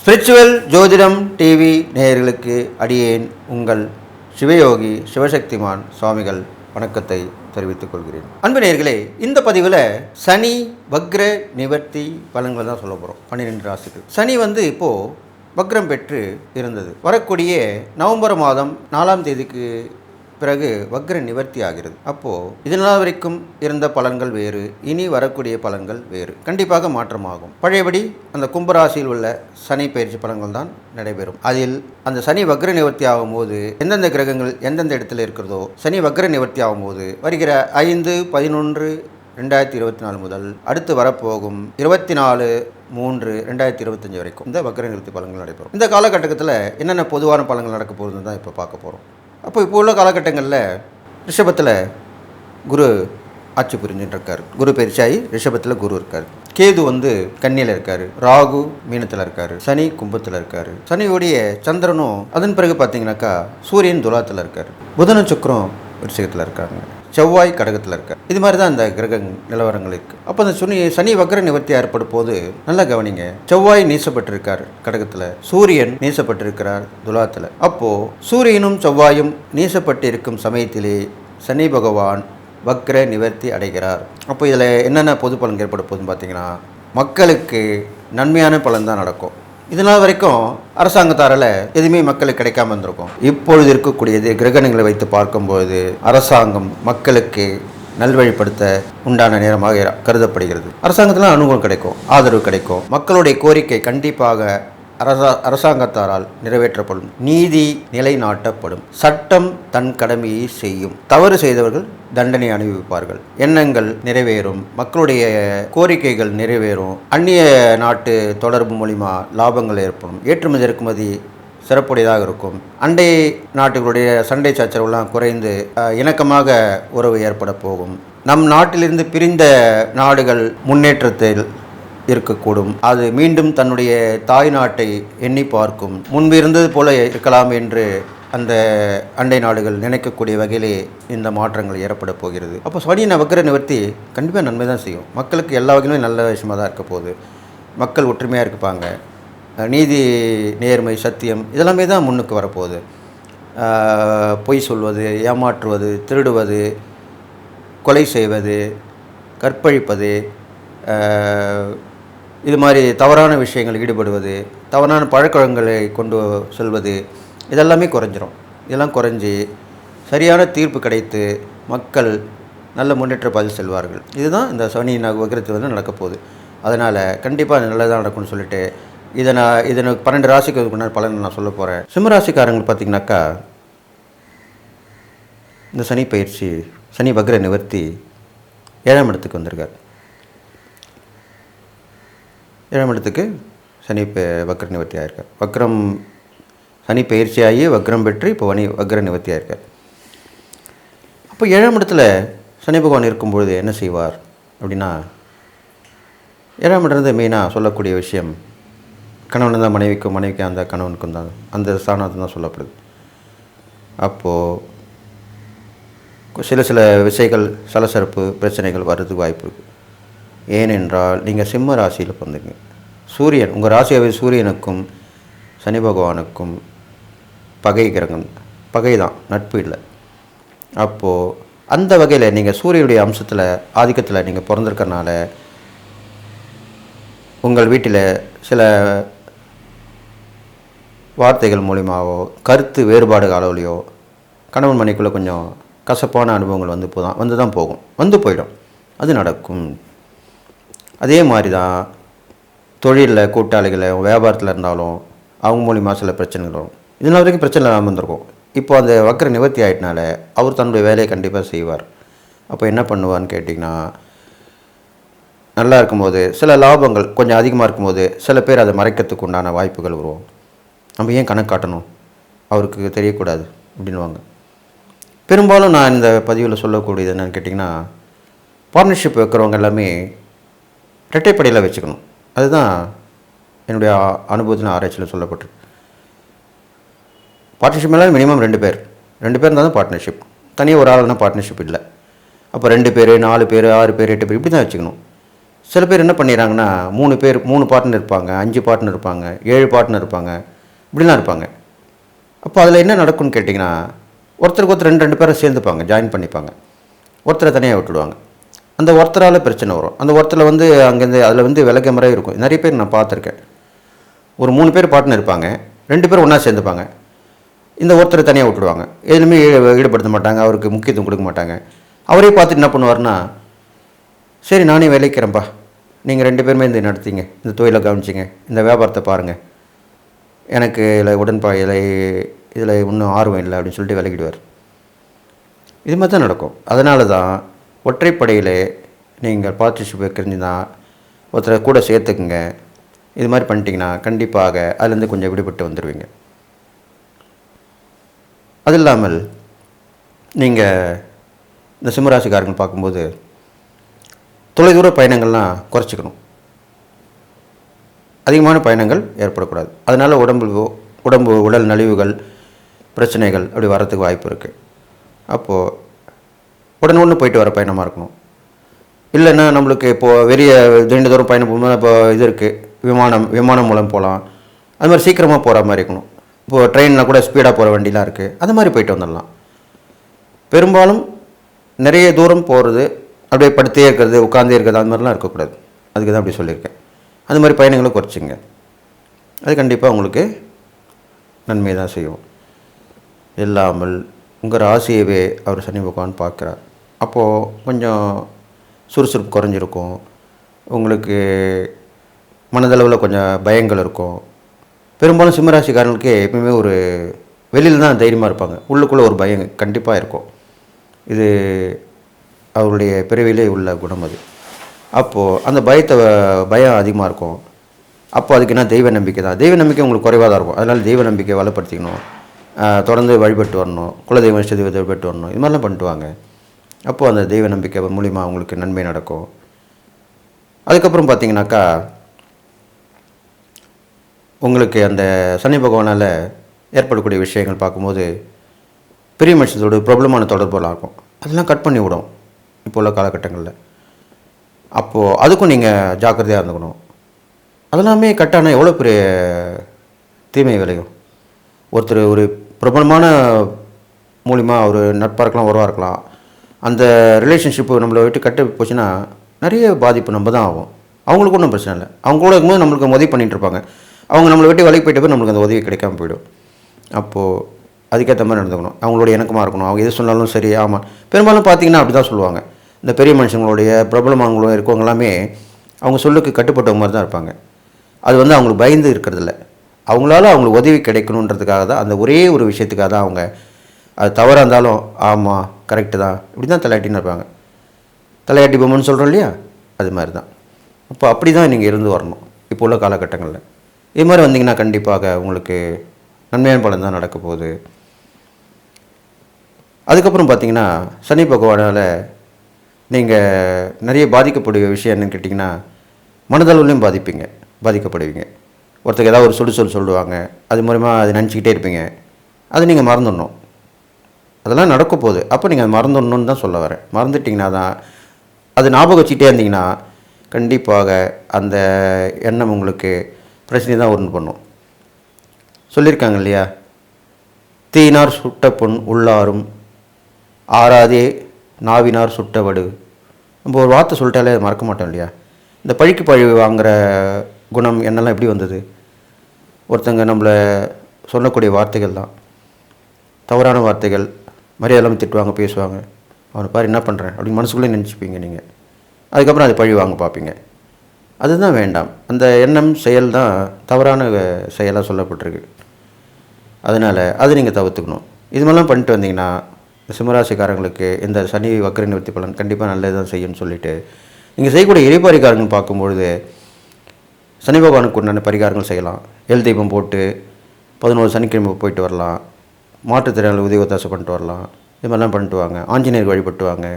Spiritual ஜோதிடம் TV நேயர்களுக்கு அடியேன் உங்கள் சிவயோகி சிவசக்திமான் சுவாமிகள் வணக்கத்தை தெரிவித்துக் கொள்கிறேன். அன்பு நேயர்களே, இந்த பதிவில் சனி வக்ர நிவர்த்தி பலன்கள் தான் சொல்ல போகிறோம். 12 ராசிக்கு சனி இப்போது வக்ரம் பெற்று இருந்தது. வரக்கூடிய நவம்பர் மாதம் 4ஆம் தேதிக்கு பிறகு வக்ர நிவர்த்தி ஆகிறது. அப்போது இதனால் வரைக்கும் இருந்த பலன்கள் வேறு, இனி வரக்கூடிய பலன்கள் வேறு, கண்டிப்பாக மாற்றமாகும். பழையபடி அந்த கும்பராசியில் உள்ள சனி பயிற்சி பலன்கள் தான் நடைபெறும். அதில் அந்த சனி வக்ர நிவர்த்தி ஆகும்போது எந்தெந்த கிரகங்கள் எந்தெந்த இடத்துல இருக்கிறதோ, சனி வக்ர நிவர்த்தி ஆகும்போது வருகிற 5/11/2024 முதல் அடுத்து வரப்போகும் 24/3/2025 வரைக்கும் இந்த வக்ர நிவர்த்தி பலன்கள் நடைபெறும். இந்த காலகட்டத்தில் என்னென்ன பொதுவான பலன்கள் நடக்க போகுதுன்னு தான் இப்போ பார்க்க போகிறோம். இப்போ உள்ள காலகட்டங்களில் ரிஷபத்தில் குரு ஆட்சி புரிஞ்சுட்டு இருக்கார். குரு பயிற்சியாகி ரிஷபத்தில் குரு இருக்கார். கேது கன்னியில் இருக்கார். ராகு மீனத்தில் இருக்கார். சனி கும்பத்தில் இருக்கார். சனியோடைய சந்திரனும் அதன் பிறகு பார்த்தீங்கன்னாக்கா சூரியன் துலாத்தில் இருக்கார். புதனும் சுக்கிரம் விருச்சிகத்தில் இருக்காங்க. செவ்வாய் கடகத்தில் இருக்கார். இது மாதிரி தான் அந்த கிரக நிலவரங்கள் இருக்குது. அப்போ அந்த சனி வக்ர நிவர்த்தி ஏற்படும் போது நல்லா கவனிங்க. செவ்வாய் நீசப்பட்டிருக்கார் கடகத்தில், சூரியன் நீசப்பட்டிருக்கிறார் துலாத்தில். அப்போது சூரியனும் செவ்வாயும் நீசப்பட்டு இருக்கும் சமயத்திலே சனி பகவான் வக்ர நிவர்த்தி அடைகிறார். அப்போ இதில் என்னென்ன பொது பலன் ஏற்பட போகுதுன்னு பார்த்தீங்கன்னா, மக்களுக்கு நன்மையான பலன் தான் நடக்கும். இதனால் வரைக்கும் அரசாங்கத்தாரால் எதுவுமே மக்களுக்கு கிடைக்காம இருந்திருக்கும். இப்பொழுது இருக்கக்கூடியது கிரகணங்களை வைத்து பார்க்கும்போது அரசாங்கம் மக்களுக்கு நல்வழிப்படுத்த உண்டான நேரமாக கருதப்படுகிறது. அரசாங்கத்தில் அனுகூலம் கிடைக்கும், ஆதரவு கிடைக்கும். மக்களுடைய கோரிக்கை கண்டிப்பாக அரசாங்கத்தாரால் நிறைவேற்றப்படும். நீதி நிலைநாட்டப்படும். சட்டம் தன் கடமையை செய்யும். தவறு செய்தவர்கள் தண்டனை அனுபவிப்பார்கள். எண்ணங்கள் நிறைவேறும். மக்களுடைய கோரிக்கைகள் நிறைவேறும். அந்நிய நாட்டு தொடர்பு மூலிமா லாபங்கள் ஏற்படும். ஏற்றுமதி இறக்குமதி சிறப்புடையதாக இருக்கும். அண்டை நாட்டுகளுடைய சண்டை சச்சரவுலாம் குறைந்து இணக்கமாக உறவு ஏற்பட போகும். நம் நாட்டிலிருந்து பிரிந்த நாடுகள் முன்னேற்றத்தில் இருக்கக்கூடும். அது மீண்டும் தன்னுடைய தாய் நாட்டை எண்ணி பார்க்கும். முன்பு இருந்தது போல இருக்கலாம் என்று அந்த அண்டை நாடுகள் நினைக்கக்கூடிய வகையிலே இந்த மாற்றங்கள் ஏற்பட போகிறது. அப்போ சனி வக்ர நிவர்த்தி கண்டிப்பாக நன்மை தான் செய்யும். மக்களுக்கு எல்லா வகையிலும் நல்ல விஷயமாக தான் இருக்க போகுது. மக்கள் ஒற்றுமையாக இருப்பாங்க. நீதி நேர்மை சத்தியம் இதெல்லாமே தான் முன்னுக்கு வரப்போகுது. பொய் சொல்வது, ஏமாற்றுவது, திருடுவது, கொலை செய்வது, கற்பழிப்பது, இது மாதிரி தவறான விஷயங்கள் ஈடுபடுவது, தவறான பழக்கவழக்கங்களை கொண்டு செல்வது இதெல்லாமே குறைஞ்சிரும். இதெல்லாம் குறைஞ்சி சரியான தீர்ப்பு கிடைத்து மக்கள் நல்ல முன்னேற்ற பாதையில் செல்வார்கள். இதுதான் இந்த சனி வக்ரத்தில் நடக்க போகுது. அதனால் கண்டிப்பாக நல்லதாக நடக்கும்னு சொல்லிட்டு இதனை 12 ராசிக்கு முன்னாடி பலன் நான் சொல்ல போகிறேன். சிம்மராசிக்காரங்க பார்த்திங்கனாக்கா, இந்த சனி பயிற்சி சனி வக்ர நிவர்த்தி 7ஆம் இடத்துக்கு வந்திருக்கார். 7ஆம் இடத்துக்கு சனி வக்ர நிவர்த்தி ஆகிருக்கார். வக்ரம் சனி பயிற்சியாகி வக்ரம் பெற்று இப்போ வக்ர நிவர்த்தி ஆகிருக்கார். அப்போ 7ஆம் இடத்துல சனி பகவான் இருக்கும்பொழுது என்ன செய்வார் அப்படின்னா, 7ஆம் இடத்துல மெயினாக சொல்லக்கூடிய விஷயம் கணவன் தான் மனைவிக்கும், மனைவிக்கு அந்த கணவனுக்கும் தான் அந்த ஸ்தானத்தை தான் சொல்லப்படுது. அப்போது சில விஷயங்கள் சலசரப்பு பிரச்சனைகள் வர்றதுக்கு வாய்ப்பு இருக்குது. ஏனென்றால் நீங்கள் சிம்ம ராசியில் பிறந்தீங்க. சூரியன் உங்கள் ராசியாவே சூரியனுக்கும் சனி பகவானுக்கும் பகை கிரகம், பகை தான், நட்பு இல்லை. அப்போது அந்த வகையில் நீங்கள் சூரியனுடைய அம்சத்தில் ஆதிக்கத்தில் நீங்கள் பிறந்திருக்கறனால உங்கள் வீட்டில் சில வார்த்தைகள் மூலிமாவோ கருத்து வேறுபாடு அளவுலையோ கணவன் மனைக்குள்ளே கொஞ்சம் கசப்பான அனுபவங்கள் வந்து தான் போகும், போயிடும். அது நடக்கும். அதே மாதிரி தான் தொழிலில் கூட்டாளிகளை வியாபாரத்தில் இருந்தாலும் அவங்க மூலிமா சில பிரச்சனைகள் வரும். இதனால் வரைக்கும் பிரச்சனை இல்லாமல் இருந்திருக்கும். இப்போ அந்த வக்ர நிவர்த்தி ஆகிட்டனால அவர் தன்னுடைய வேலையை கண்டிப்பாக செய்வார். அப்போ என்ன பண்ணுவான்னு கேட்டிங்கன்னா, நல்லா இருக்கும்போது சில லாபங்கள் கொஞ்சம் அதிகமாக இருக்கும்போது சில பேர் அதை மறைக்கிறதுக்கு உண்டான வாய்ப்புகள் வரும். நம்ம ஏன் கணக்கு காட்டணும், அவருக்கு தெரியக்கூடாது அப்படின்வாங்க. பெரும்பாலும் நான் இந்த பதிவில் சொல்லக்கூடியது என்னென்னு கேட்டிங்கன்னா, பார்ட்னர்ஷிப் வைக்கிறவங்க எல்லாமே இரட்டைப்படையில் வச்சுக்கணும். அதுதான் என்னுடைய அனுபவத்தின் ஆராய்ச்சியில் சொல்லப்பட்டிருக்கு. பார்ட்னர்ஷிப் எல்லாம் மினிமம் 2 பேர் இருந்தால் தான் பார்ட்னர்ஷிப். தனியாக ஒரு ஆள்னா பார்ட்னர்ஷிப் இல்லை. அப்போ 2 பேர் 4 பேர் 6 பேர் 8 பேர் இப்படி தான் வச்சுக்கணும். சில பேர் என்ன பண்ணிடுறாங்கன்னா 3 பேர் 3 பார்ட்னர் இருப்பாங்க, 5 பார்ட்னர் இருப்பாங்க, 7 பார்ட்னர் இருப்பாங்க, இப்படிலாம் இருப்பாங்க. அப்போ அதில் என்ன நடக்கும்னு கேட்டிங்கன்னா, ஒருத்தருக்கு ஒருத்தர் 2 பேரை சேர்ந்துப்பாங்க, ஜாயின் பண்ணிப்பாங்க. ஒருத்தரை தனியாக விட்டுடுவாங்க. அந்த ஒருத்தரால் பிரச்சனை வரும். அந்த ஒருத்தரில் வந்து அங்கேருந்து அதில் வந்து விலக முறை இருக்கும். நிறைய பேர் நான் பார்த்துருக்கேன். ஒரு 3 பேர் பார்ட்னர் இருப்பாங்க, 2 பேர் ஒன்றா சேர்ந்துப்பாங்க. இந்த ஒருத்தரை தனியாக விட்டுடுவாங்க. எதுலையுமே ஈடுபடுத்த மாட்டாங்க, அவருக்கு முக்கியத்துவம் கொடுக்க மாட்டாங்க. அவரே பார்த்துட்டு என்ன பண்ணுவார்னா, சரி நானே விளைக்கிறேன்ப்பா, நீங்கள் 2 பேருமே இந்த நடத்திங்க, இந்த தொழிலை கவனிச்சிங்க, இந்த வியாபாரத்தை பாருங்கள், எனக்கு இதில் இன்னும் ஆர்வம் இல்லை அப்படின்னு சொல்லிட்டு விலகிடுவார். இது மாதிரி தான் நடக்கும். அதனால தான் ஒற்றைப்படையில் நீங்கள் பார்ட்னர்ஷிப் வைக்கிறீங்கன்னா ஒருத்தரை கூட சேர்த்துக்குங்க. இது மாதிரி பண்ணிட்டீங்கன்னா கண்டிப்பாக அதுலேருந்து கொஞ்சம் விடுபட்டு வந்துடுவீங்க. அது இல்லாமல் நீங்கள் இந்த சிம்மராசிக்காரர்கள் பார்க்கும்போது தொலைதூர பயணங்கள்லாம் குறைச்சிக்கணும். அதிகமான பயணங்கள் ஏற்படக்கூடாது. அதனால் உடல் நலிவுகள் பிரச்சனைகள் அப்படி வரத்துக்கு வாய்ப்பு இருக்குது. அப்போது உடனே போயிட்டு வர பயணமாக இருக்கணும். இல்லைன்னா நம்மளுக்கு இப்போது வெளிய நீண்ட தூரம் பயணம் போகும்போது இப்போ இது இருக்குது, விமானம் மூலம் போகலாம். அது மாதிரி சீக்கிரமாக போகிற மாதிரி இருக்கணும். இப்போது ட்ரெயினில் கூட ஸ்பீடாக போகிற வண்டிலாம் இருக்குது, அது மாதிரி போயிட்டு வந்துடலாம். பெரும்பாலும் நிறைய தூரம் போகிறது, அப்படியே படுத்தே இருக்கிறது, உட்காந்தே இருக்கிறது, அது மாதிரிலாம் இருக்கக்கூடாது. அதுக்கு தான் அப்படி சொல்லியிருக்கேன். அது மாதிரி பயணங்களை குறைச்சிங்க. அது கண்டிப்பாக உங்களுக்கு நன்மை தான் செய்யும். இல்லாமல் உங்கள் ராசியவே அவர் சனி பகவான் பார்க்குறார். அப்போது கொஞ்சம் சுறுசுறுப்பு குறைஞ்சிருக்கும். உங்களுக்கு மனதளவில் கொஞ்சம் பயங்கள் இருக்கும். பெரும்பாலும் சிம்மராசிக்காரர்களுக்கு எப்பவுமே ஒரு வெளியில் தான் தைரியமாக இருப்பாங்க, உள்ளுக்குள்ளே ஒரு பயம் கண்டிப்பாக இருக்கும். இது அவருடைய பிறவிலே உள்ள குணம் அது. அப்போது அந்த பயம் அதிகமாக இருக்கும். அப்போ அதுக்கு என்ன தெய்வ நம்பிக்கை தான். தெய்வ நம்பிக்கை உங்களுக்கு குறைவாக தான் இருக்கும். அதனால் தெய்வ நம்பிக்கை வலுப்படுத்திக்கணும். தொடர்ந்து வழிபட்டு வரணும், குலதெய்வம் இஷ்ட தெய்வத்தை வழிபட்டு வரணும், இது மாதிரிலாம் பண்ணிட்டு வாங்க. அப்போது அந்த தெய்வ நம்பிக்கை மூலிமா அவங்களுக்கு நன்மை நடக்கும். அதுக்கப்புறம் பார்த்தீங்கன்னாக்கா உங்களுக்கு அந்த சனி பகவானால் ஏற்படக்கூடிய விஷயங்கள் பார்க்கும்போது பெரிய மனுஷத்தோட பிரபலமான தொடர்புலாம் இருக்கும். அதெல்லாம் கட் பண்ணி விடும் இப்போ உள்ள காலகட்டங்களில். அப்போது அதுக்கும் நீங்கள் ஜாக்கிரதையாக இருந்துக்கணும். அதெல்லாமே கட்டானால் எவ்வளோ பெரிய தீமை விளையும். ஒருத்தர் ஒரு பிரபலமான மூலிமா ஒரு நட்பாக இருக்கலாம், உறவாக இருக்கலாம், அந்த ரிலேஷன்ஷிப்பு நம்மளை விட்டு கட்டு போச்சுன்னா நிறைய பாதிப்பு நம்ம தான் ஆகும். அவங்களுக்கு ஒன்றும் பிரச்சனை இல்லை. அவங்க கூட இருக்கும்போது நம்மளுக்கு உதவி பண்ணிகிட்டு இருப்பாங்க. அவங்க நம்மளை விட்டு வேலைக்கு போயிட்டு போய் நம்மளுக்கு அந்த உதவி கிடைக்காம போயிடும். அப்போது அதுக்கேற்ற மாதிரி நடந்துக்கணும். அவங்களோட இணக்கமாக இருக்கணும். அவங்க எது சொன்னாலும் சரி ஆமாம். பெரும்பாலும் பார்த்திங்கன்னா அப்படி தான் சொல்லுவாங்க. இந்த பெரிய மனுஷங்களுடைய பிரபலமானவங்களும் இருக்கவங்க எல்லாமே அவங்க சொல்லுக்கு கட்டுப்பட்டவங்க மாதிரி தான் இருப்பாங்க. அது வந்து அவங்களுக்கு பயந்து இருக்கிறதில்ல. அவங்களால அவங்களுக்கு உதவி கிடைக்கணுன்றதுக்காக தான், அந்த ஒரே ஒரு விஷயத்துக்காக தான் அவங்க அது தவறாக இருந்தாலும் ஆமாம் கரெக்டு தான் இப்படி தான் தலையாட்டின்னு இருப்பாங்க. தலையாட்டி பொம்மைன்னு சொல்கிறோம் இல்லையா, அது மாதிரி தான். அப்போ அப்படி தான் நீங்கள் இருந்து வரணும் இப்போ உள்ள காலகட்டங்களில். இது மாதிரி வந்தீங்கன்னா கண்டிப்பாக உங்களுக்கு நன்மையான பலன் தான் நடக்க போகுது. அதுக்கப்புறம் பார்த்தீங்கன்னா சனி பகவானால் நீங்கள் நிறைய பாதிக்கக்கூடிய விஷயம் என்னென்னு கேட்டிங்கன்னா மனதளவுலையும் பாதிக்கப்படுவீங்க. ஒருத்தருக்கு ஏதாவது ஒரு சுடுசொல் சொல்லுவாங்க, அது மூலமா அதை நினச்சிக்கிட்டே இருப்பீங்க. அது நீங்கள் மறந்துடணும். அதெல்லாம் நடக்க போகுது. அப்போ நீங்கள் அதை மறந்துடணுன்னு தான் சொல்ல வரேன். மறந்துட்டிங்கன்னா தான், அது ஞாபகம் வச்சுக்கிட்டே இருந்தீங்கன்னா கண்டிப்பாக அந்த எண்ணம் உங்களுக்கு பிரச்சனை தான் உண்டு பண்ணும். சொல்லியிருக்காங்க இல்லையா, தீயினார் சுட்ட பொன் உள்ளாரும் ஆறாதே நாவினார் சுட்டவடு. நம்ம ஒரு வார்த்தை சொல்லிட்டாலே அதை மறக்க மாட்டோம் இல்லையா. இந்த பழிக்கு பழி வாங்குகிற குணம் என்னெல்லாம் எப்படி வந்தது? ஒருத்தங்க நம்மளை சொல்லக்கூடிய வார்த்தைகள் தான், தவறான வார்த்தைகள், மரியாதையில்லாமல் திட்டுவாங்க, பேசுவாங்க. அவனை பாரு என்ன பண்ணுறேன் அப்படின்னு மனசுக்குள்ளே நினச்சிப்பீங்க நீங்கள். அதுக்கப்புறம் அதை பழி வாங்க பார்ப்பீங்க. அதுதான் வேண்டாம். அந்த எண்ணம் செயல் தான் தவறான செயலாக சொல்லப்பட்டிருக்கு. அதனால் அது நீங்கள் தவிர்த்துக்கணும். இது மாதிரிலாம் பண்ணிட்டு வந்தீங்கன்னா சிம்மராசிக்காரங்களுக்கு இந்த சனி வக்கர நிவர்த்தி பலன் கண்டிப்பாக நல்லது தான் செய்யும்னு சொல்லிவிட்டு, நீங்கள் செய்யக்கூடிய இறைப்பரிகாரங்கள் பார்க்கும்பொழுது சனி பகவானுக்கு உண்டான பரிகாரங்கள் செய்யலாம். எல் தீபம் போட்டு 11 சனிக்கிழமை போயிட்டு வரலாம். மாற்றுத்திறனாளி உதவி ஒத்தாசை பண்ணிட்டு வரலாம். இது மாதிரிலாம் பண்ணிட்டு வாங்க. ஆஞ்சநேயர் வழிபட்டு வாங்க.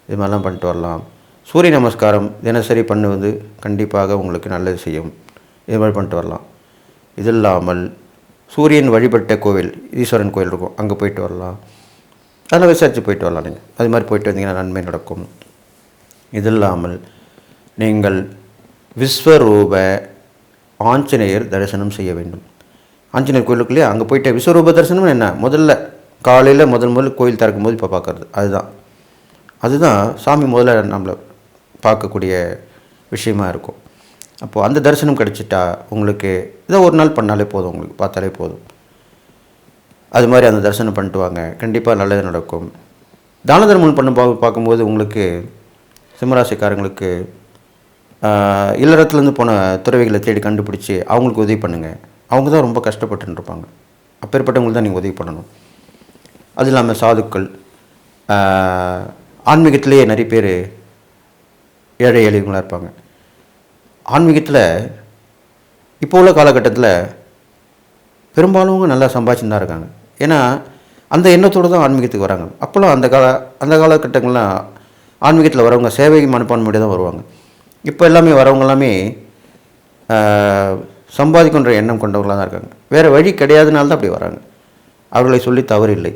இது மாதிரிலாம் பண்ணிட்டு வரலாம். சூரிய நமஸ்காரம் தினசரி பண்ணுவது கண்டிப்பாக உங்களுக்கு நல்லது செய்யும். இது மாதிரி பண்ணிட்டு வரலாம். இது இல்லாமல் சூரியன் வழிபட்ட கோவில், ஈஸ்வரன் கோவில் இருக்கும், அங்கே போயிட்டு வரலாம். அதெல்லாம் விசாரித்து போயிட்டு வரலாம் நீங்கள். அது மாதிரி போயிட்டு வந்தீங்கன்னா நன்மை நடக்கும். இது இல்லாமல் நீங்கள் விஸ்வரூப ஆஞ்சநேயர் தரிசனம் செய்ய வேண்டும். ஆஞ்சநேயர் கோயிலுக்குள்ளேயே அங்கே போயிட்டு விஸ்வரூப தரிசனம் என்ன, முதல்ல காலையில் முதல் கோயில் திறக்கும் போது இப்போ பார்க்குறது அதுதான் சாமி முதல்ல நம்மளை பார்க்கக்கூடிய விஷயமா இருக்கும். அப்போது அந்த தரிசனம் கிடச்சிட்டா உங்களுக்கு இதை ஒரு நாள் பண்ணாலே போதும், உங்களுக்கு பார்த்தாலே போதும். அது மாதிரி அந்த தரிசனம் பண்ணிட்டு வாங்க, கண்டிப்பாக நல்லது நடக்கும். தான தர்மம் பார்க்கும்போது உங்களுக்கு சிம்மராசிக்காரங்களுக்கு இல்லறத்துலேருந்து போன துறவிகளை தேடி கண்டுபிடிச்சி அவங்களுக்கு உதவி பண்ணுங்கள். அவங்க தான் ரொம்ப கஷ்டப்பட்டுன்னு இருப்பாங்க. அப்பேற்பட்டவங்களுக்கு தான் நீங்கள் உதவி பண்ணணும். அது இல்லாமல் சாதுக்கள், ஆன்மீகத்திலேயே நிறைய பேர் ஏழை எளியவங்களாக இருப்பாங்க. ஆன்மீகத்தில் இப்போ உள்ள காலகட்டத்தில் பெரும்பாலும் நல்லா சம்பாதிச்சுன்னு தான் இருக்காங்க. ஏன்னா அந்த எண்ணத்தோடு தான் ஆன்மீகத்துக்கு வராங்க. அப்போல்லாம் அந்த காலகட்டங்கள்லாம் ஆன்மீகத்தில் வரவங்க சேவை மனப்பான்மையோடு தான் வருவாங்க. இப்போ எல்லாமே வரவங்க எல்லாமே சம்பாதிக்கின்ற எண்ணம் கொண்டவங்களாக தான் இருக்காங்க. வேறு வழி கிடையாதுனால தான் அப்படி வராங்க. அவர்களை சொல்லி தவறில்லை.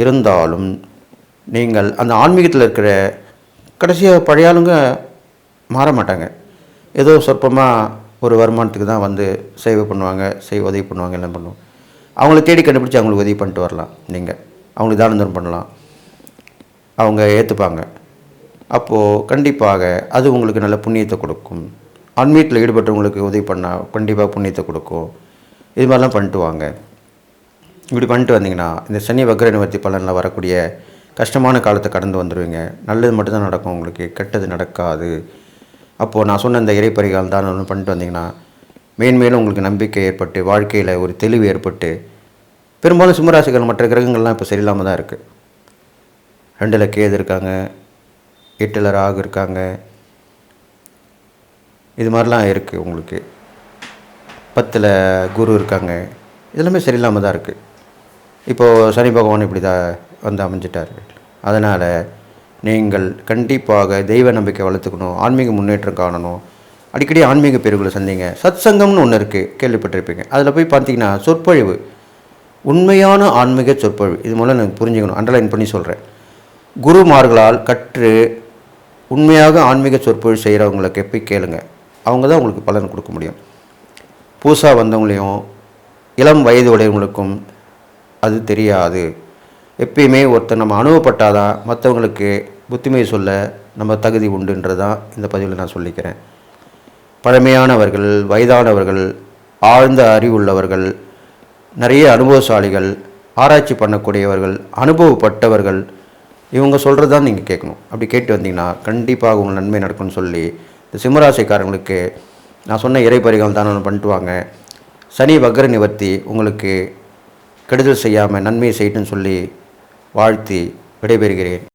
இருந்தாலும் நீங்கள் அந்த ஆன்மீகத்தில் இருக்கிற கடைசியாக பழைய ஆளுங்க மாற மாட்டாங்க. ஏதோ சொற்பமாக ஒரு வருமானத்துக்கு தான் வந்து சேவை பண்ணுவாங்க, உதவி பண்ணுவாங்க, எல்லாம் பண்ணுவாங்க. அவங்கள தேடி கண்டுபிடிச்சி அவங்களுக்கு உதவி பண்ணிட்டு வரலாம். நீங்கள் அவங்களுக்கு தானம் பண்ணலாம், அவங்க ஏற்றுப்பாங்க. அப்போது கண்டிப்பாக அது உங்களுக்கு நல்ல புண்ணியத்தை கொடுக்கும். ஆன்மீகத்தில் ஈடுபட்டவங்களுக்கு உதவி பண்ணால் கண்டிப்பாக புண்ணியத்தை கொடுக்கும். இது மாதிரிலாம் பண்ணிட்டு வாங்க. இப்படி பண்ணிட்டு வந்தீங்கன்னா இந்த சனி வக்ர நிவர்த்தி பலனில் வரக்கூடிய கஷ்டமான காலத்தை கடந்து வந்துடுவீங்க. நல்லது மட்டும்தான் நடக்கும், உங்களுக்கு கெட்டது நடக்காது. அப்போது நான் சொன்ன இந்த இறைப்பறிகால் தான் ஒன்று பண்ணிட்டு வந்தீங்கன்னா மேன்மேலும் உங்களுக்கு நம்பிக்கை ஏற்பட்டு வாழ்க்கையில் ஒரு தெளிவு ஏற்பட்டு, பெரும்பாலும் சிம்மராசிகள் மற்ற கிரகங்கள்லாம் இப்போ சரியில்லாமல் தான் இருக்குது. 2ல் கேது இருக்காங்க, 8ல் ராகு இருக்காங்க, இது மாதிரிலாம் இருக்குது. உங்களுக்கு 10ல் குரு இருக்காங்க. இதெல்லாமே சரியில்லாமல் தான் இருக்குது. இப்போது சனி பகவான் இப்படி தான் வந்து அமைஞ்சிட்டார். அதனால் நீங்கள் கண்டிப்பாக தெய்வ நம்பிக்கை வளர்த்துக்கணும், ஆன்மீக முன்னேற்றம் காணணும். அடிக்கடி ஆன்மீக பேர்களை சந்திங்க. சத் சங்கம்னு ஒன்று இருக்குது, கேள்விப்பட்டிருப்பீங்க. அதில் போய் பார்த்தீங்கன்னா சொற்பொழிவு, உண்மையான ஆன்மீக சொற்பொழிவு, இது மூலம் எனக்கு புரிஞ்சுக்கணும், அண்டர்லைன் பண்ணி சொல்கிறேன். குருமார்களால் கற்று உண்மையாக ஆன்மீக சொற்பொழிவு செய்கிறவங்களுக்கு போய் கேளுங்க. அவங்க தான் உங்களுக்கு பலன் கொடுக்க முடியும். புதுசாக வந்தவங்களையும் இளம் வயது உடையவங்களுக்கும் அது தெரியாது. எப்பயுமே ஒருத்தர் நம்ம அனுபவப்பட்டாதான் மற்றவங்களுக்கு புத்திமை சொல்ல நம்ம தகுதி உண்டுன்றதான் இந்த பதிவில் நான் சொல்லிக்கிறேன். பழமையானவர்கள், வயதானவர்கள், ஆழ்ந்த அறிவுள்ளவர்கள், நிறைய அனுபவசாலிகள், ஆராய்ச்சி பண்ணக்கூடியவர்கள், அனுபவப்பட்டவர்கள், இவங்க சொல்கிறது தான் நீங்கள் கேட்கணும். அப்படி கேட்டு வந்தீங்கன்னா கண்டிப்பாக உங்கள் நன்மை நடக்கும்னு சொல்லி இந்த சிம்மராசிக்காரங்களுக்கு நான் சொன்ன இறைப்பறிகள் தானம் பண்ணிட்டு வாங்க. சனி வக்ர நிவர்த்தி உங்களுக்கு கெடுதல் செய்யாமல் நன்மையை செய்யட்டுன்னு சொல்லி வாழ்த்தி விடைபெறுகிறேன்.